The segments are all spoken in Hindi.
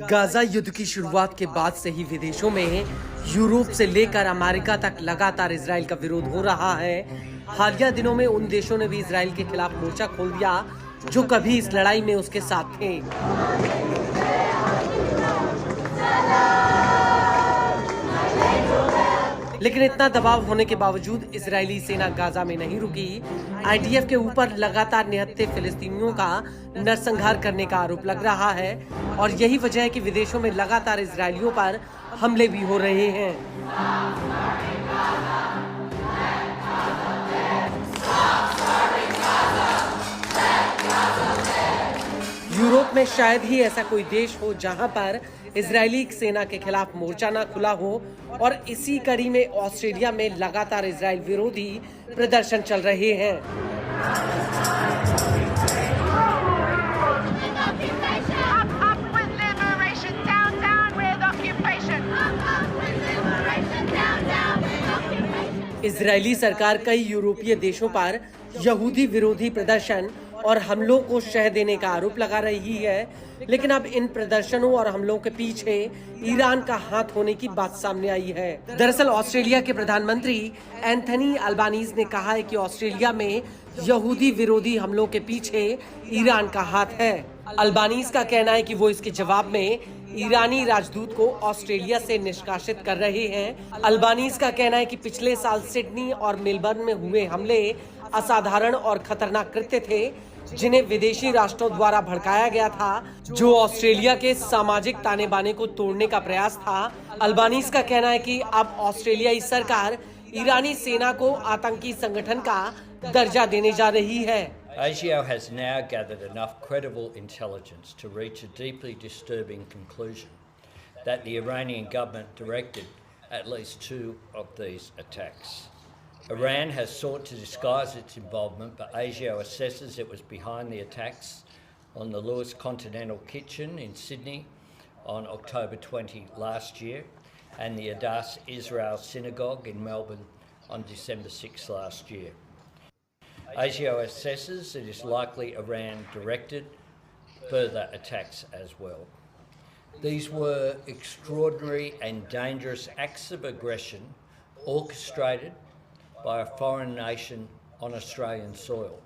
गाजा युद्ध की शुरुआत के बाद से ही विदेशों में यूरोप से लेकर अमेरिका तक लगातार इजराइल का विरोध हो रहा है। हालिया दिनों में उन देशों ने भी इजराइल के खिलाफ मोर्चा खोल दिया जो कभी इस लड़ाई में उसके साथ थे। लेकिन इतना दबाव होने के बावजूद इजरायली सेना गाजा में नहीं रुकी। आईडीएफ के ऊपर लगातार निहत्थे फिलिस्तीनियों का नरसंहार करने का आरोप लग रहा है और यही वजह है कि विदेशों में लगातार इजरायलियों पर हमले भी हो रहे हैं। यूरोप में शायद ही ऐसा कोई देश हो जहां पर इजरायली सेना के खिलाफ मोर्चा ना खुला हो और इसी कड़ी में ऑस्ट्रेलिया में लगातार इजरायल विरोधी प्रदर्शन चल रहे हैं। इजरायली सरकार कई यूरोपीय देशों पर यहूदी विरोधी प्रदर्शन और हमलों को शह देने का आरोप लगा रही है, लेकिन अब इन प्रदर्शनों और हमलों के पीछे ईरान का हाथ होने की बात सामने आई है। दरअसल ऑस्ट्रेलिया के प्रधानमंत्री एंथनी अल्बानीज ने कहा है कि ऑस्ट्रेलिया में यहूदी विरोधी हमलों के पीछे ईरान का हाथ है। अल्बानीज का कहना है कि वो इसके जवाब में ईरानी राजदूत को ऑस्ट्रेलिया से निष्कासित कर रहे हैं। अल्बानीज का कहना है कि पिछले साल सिडनी और मेलबर्न में हुए हमले असाधारण और खतरनाक कृत्य थे जिन्हें विदेशी राष्ट्रों द्वारा भड़काया गया था, जो ऑस्ट्रेलिया के सामाजिक ताने बाने को तोड़ने का प्रयास था। अल्बानीज का कहना है कि अब ऑस्ट्रेलियाई सरकार ईरानी सेना को आतंकी संगठन का दर्जा देने जा रही है। ASIO has now gathered enough credible intelligence to reach a deeply disturbing conclusion that the Iranian government directed at least 2 of these attacks. Iran has sought to disguise its involvement, but ASIO assesses it was behind the attacks on the Lewis Continental Kitchen in Sydney on October 20 last year and the Adass Israel Synagogue in Melbourne on December 6 last year. ASIO assesses it is likely Iran directed further attacks as well. These were extraordinary and dangerous acts of aggression orchestrated by a foreign nation on Australian soil.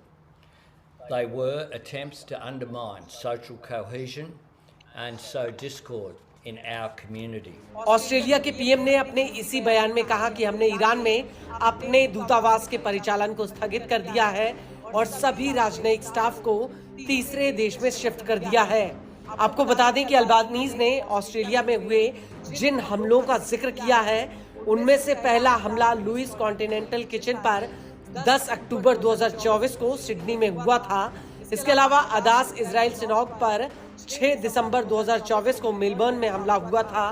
They were attempts to undermine social cohesion and sow discord in our community. Australia के पीएम ने अपने इसी बयान में कहा कि हमने ईरान में अपने दूतावास के परिचालन को स्थगित कर दिया है और सभी राजनयिक स्टाफ को तीसरे देश में शिफ्ट कर दिया है। आपको बता दें कि अल्बानीज ने ऑस्ट्रेलिया में हुए जिन हमलों का जिक्र किया है उनमें से पहला हमला लुइस कॉन्टिनेंटल किचन पर 10 अक्टूबर 2024 को सिडनी में हुआ था। इसके अलावा अदास इजराइल सिनाग पर 6 दिसंबर 2024 को मेलबर्न में हमला हुआ था।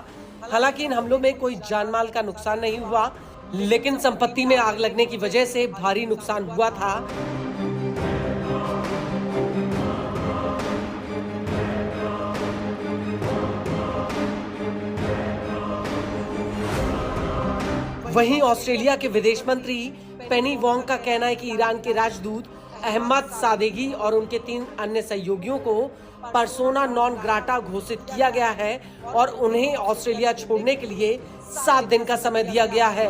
हालांकि इन हमलों में कोई जानमाल का नुकसान नहीं हुआ, लेकिन संपत्ति में आग लगने की वजह से भारी नुकसान हुआ था। वहीं ऑस्ट्रेलिया के विदेश मंत्री पेनी वोंग का कहना है कि ईरान के राजदूत अहमद सादेगी और उनके 3 अन्य सहयोगियों को पर्सोना नॉन ग्राटा घोषित किया गया है और उन्हें ऑस्ट्रेलिया छोड़ने के लिए 7 दिन का समय दिया गया है।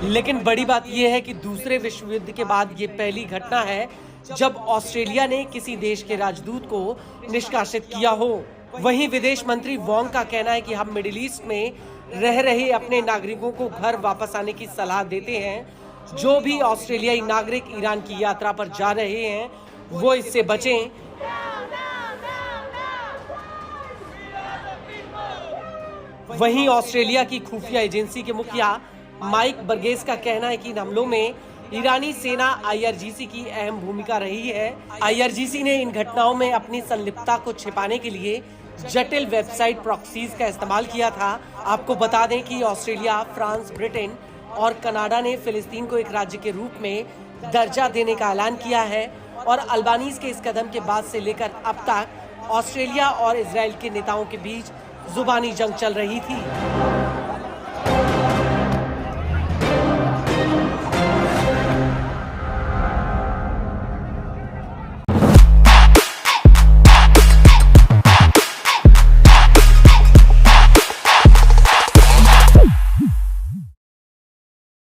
लेकिन बड़ी बात यह है कि दूसरे विश्व युद्ध के बाद ये पहली घटना है जब ऑस्ट्रेलिया ने किसी देश के राजदूत को निष्कासित किया हो। वहीं विदेश मंत्री वोंग का कहना है कि हम मिडिल ईस्ट में रह रहे अपने नागरिकों को घर वापस आने की सलाह देते हैं। जो भी ऑस्ट्रेलियाई नागरिक ईरान की यात्रा पर जा रहे हैं वो इससे बचें। वहीं ऑस्ट्रेलिया की खुफिया एजेंसी के मुखिया माइक बर्गेस का कहना है कि इन हमलों में ईरानी सेना IRGC की अहम भूमिका रही है। IRGC ने इन घटनाओं में अपनी संलिप्तता को छिपाने के लिए जटिल वेबसाइट प्रॉक्सीज का इस्तेमाल किया था। आपको बता दें कि ऑस्ट्रेलिया, फ्रांस, ब्रिटेन और कनाडा ने फिलिस्तीन को एक राज्य के रूप में दर्जा देने का ऐलान किया है और अल्बानीज के इस कदम के बाद से लेकर अब तक ऑस्ट्रेलिया और इजराइल के नेताओं के बीच जुबानी जंग चल रही थी।